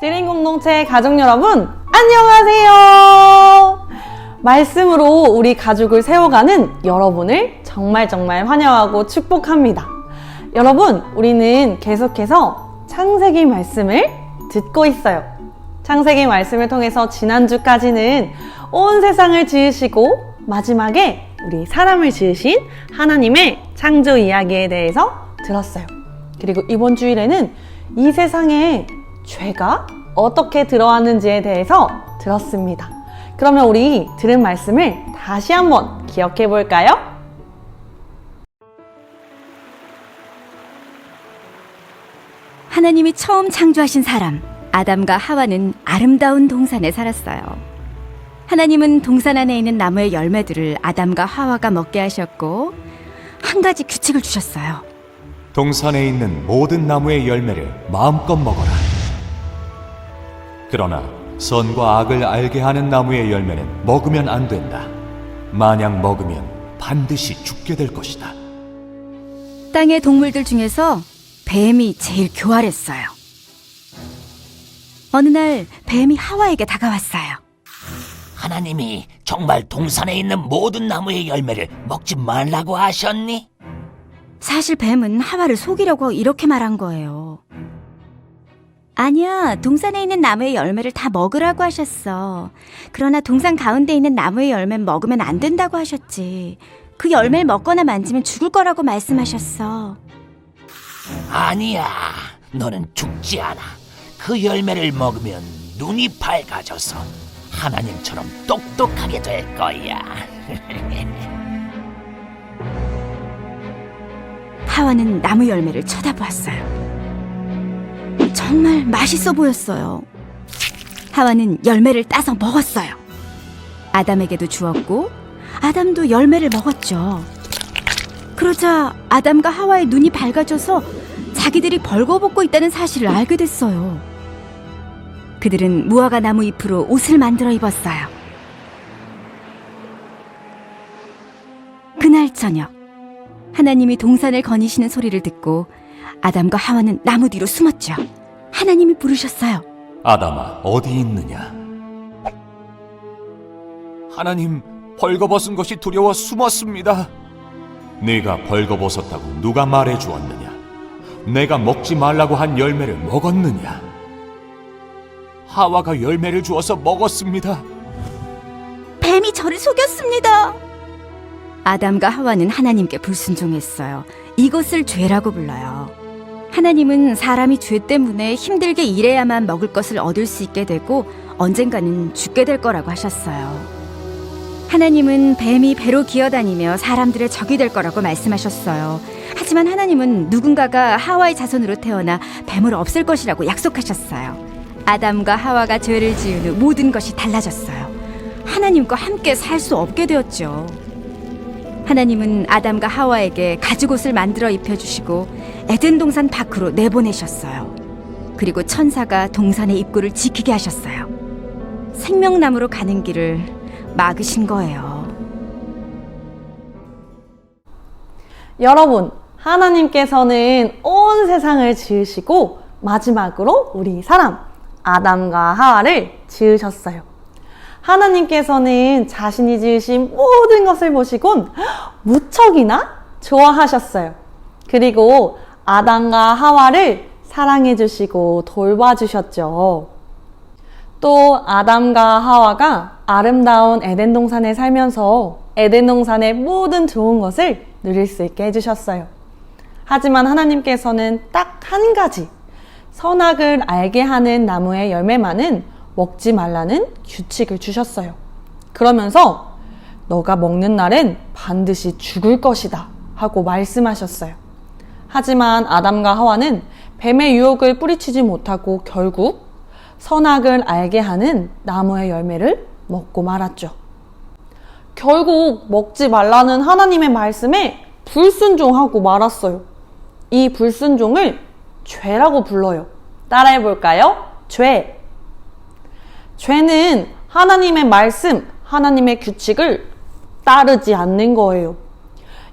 드림 공동체 가족 여러분, 안녕하세요. 말씀으로 우리 가족을 세워가는 여러분을 정말 환영하고 축복합니다. 여러분, 우리는 계속해서 창세기 말씀을 듣고 있어요. 창세기 말씀을 통해서 지난주까지는 온 세상을 지으시고 마지막에 우리 사람을 지으신 하나님의 창조 이야기에 대해서 들었어요. 그리고 이번 주일에는 이 세상에 죄가 어떻게 들어왔는지에 대해서 들었습니다. 그러면 우리 들은 말씀을 다시 한번 기억해 볼까요? 하나님이 처음 창조하신 사람, 아담과 하와는 아름다운 동산에 살았어요. 하나님은 동산 안에 있는 나무의 열매들을 아담과 하와가 먹게 하셨고 한 가지 규칙을 주셨어요. 동산에 있는 모든 나무의 열매를 마음껏 먹어라. 그러나 선과 악을 알게 하는 나무의 열매는 먹으면 안 된다. 만약 먹으면 반드시 죽게 될 것이다. 땅의 동물들 중에서 뱀이 제일 교활했어요. 어느 날 뱀이 하와에게 다가왔어요. 하나님이 정말 동산에 있는 모든 나무의 열매를 먹지 말라고 하셨니? 사실 뱀은 하와를 속이려고 이렇게 말한 거예요. 아니야, 동산에 있는 나무의 열매를 다 먹으라고 하셨어. 그러나 동산 가운데 있는 나무의 열매는 먹으면 안 된다고 하셨지. 그 열매를 먹거나 만지면 죽을 거라고 말씀하셨어. 아니야, 너는 죽지 않아. 그 열매를 먹으면 눈이 밝아져서 하나님처럼 똑똑하게 될 거야. 하와는 나무 열매를 쳐다보았어요. 정말 맛있어 보였어요. 하와는 열매를 따서 먹었어요. 아담에게도 주었고 아담도 열매를 먹었죠. 그러자 아담과 하와의 눈이 밝아져서 자기들이 벌거벗고 있다는 사실을 알게 됐어요. 그들은 무화과 나무 잎으로 옷을 만들어 입었어요. 그날 저녁, 하나님이 동산을 거니시는 소리를 듣고 아담과 하와는 나무 뒤로 숨었죠. 하나님이 부르셨어요. 아담아, 어디 있느냐? 하나님, 벌거벗은 것이 두려워 숨었습니다. 네가 벌거벗었다고 누가 말해 주었느냐? 내가 먹지 말라고 한 열매를 먹었느냐? 하와가 열매를 주어서 먹었습니다. 뱀이 저를 속였습니다. 아담과 하와는 하나님께 불순종했어요. 이것을 죄라고 불러요. 하나님은 사람이 죄 때문에 힘들게 일해야만 먹을 것을 얻을 수 있게 되고 언젠가는 죽게 될 거라고 하셨어요. 하나님은 뱀이 배로 기어다니며 사람들의 적이 될 거라고 말씀하셨어요. 하지만 하나님은 누군가가 하와의 자손으로 태어나 뱀을 없앨 것이라고 약속하셨어요. 아담과 하와가 죄를 지은 후 모든 것이 달라졌어요. 하나님과 함께 살 수 없게 되었죠. 하나님은 아담과 하와에게 가죽옷을 만들어 입혀주시고 에덴 동산 밖으로 내보내셨어요. 그리고 천사가 동산의 입구를 지키게 하셨어요. 생명나무로 가는 길을 막으신 거예요. 여러분, 하나님께서는 온 세상을 지으시고 마지막으로 우리 사람 아담과 하와를 지으셨어요. 하나님께서는 자신이 지으신 모든 것을 보시곤 무척이나 좋아하셨어요. 그리고 아담과 하와를 사랑해 주시고 돌봐주셨죠. 또 아담과 하와가 아름다운 에덴 동산에 살면서 에덴 동산의 모든 좋은 것을 누릴 수 있게 해주셨어요. 하지만 하나님께서는 딱 한 가지, 선악을 알게 하는 나무의 열매만은 먹지 말라는 규칙을 주셨어요. 그러면서 너가 먹는 날엔 반드시 죽을 것이다 하고 말씀하셨어요. 하지만 아담과 하와는 뱀의 유혹을 뿌리치지 못하고 결국 선악을 알게 하는 나무의 열매를 먹고 말았죠. 결국 먹지 말라는 하나님의 말씀에 불순종하고 말았어요. 이 불순종을 죄라고 불러요. 따라해 볼까요? 죄. 죄는 하나님의 말씀, 하나님의 규칙을 따르지 않는 거예요.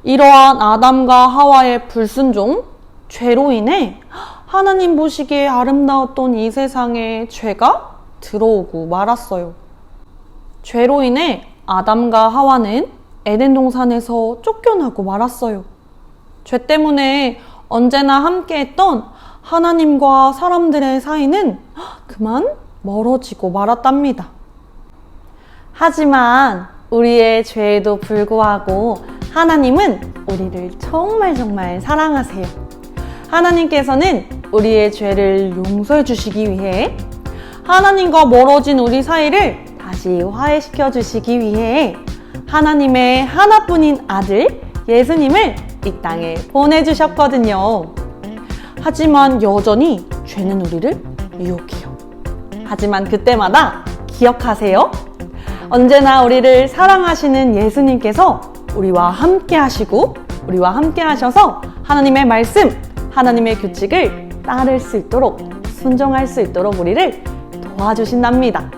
이러한 아담과 하와의 불순종, 죄로 인해 하나님 보시기에 아름다웠던 이 세상에 죄가 들어오고 말았어요. 죄로 인해 아담과 하와는 에덴 동산에서 쫓겨나고 말았어요. 죄 때문에 언제나 함께했던 하나님과 사람들의 사이는 그만 멀어지고 말았답니다. 하지만 우리의 죄에도 불구하고 하나님은 우리를 정말 사랑하세요. 하나님께서는 우리의 죄를 용서해 주시기 위해 하나님과 멀어진 우리 사이를 다시 화해시켜 주시기 위해 하나님의 하나뿐인 아들 예수님을 이 땅에 보내주셨거든요. 하지만 여전히 죄는 우리를 유혹해요. 하지만 그때마다 기억하세요. 언제나 우리를 사랑하시는 예수님께서 우리와 함께 하시고 우리와 함께 하셔서 하나님의 말씀, 하나님의 규칙을 따를 수 있도록, 순종할 수 있도록 우리를 도와주신답니다.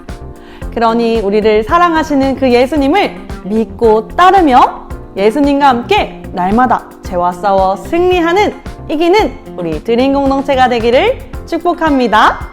그러니 우리를 사랑하시는 그 예수님을 믿고 따르며 예수님과 함께 날마다 죄와 싸워 승리하는, 이기는 우리 드림 공동체가 되기를 축복합니다.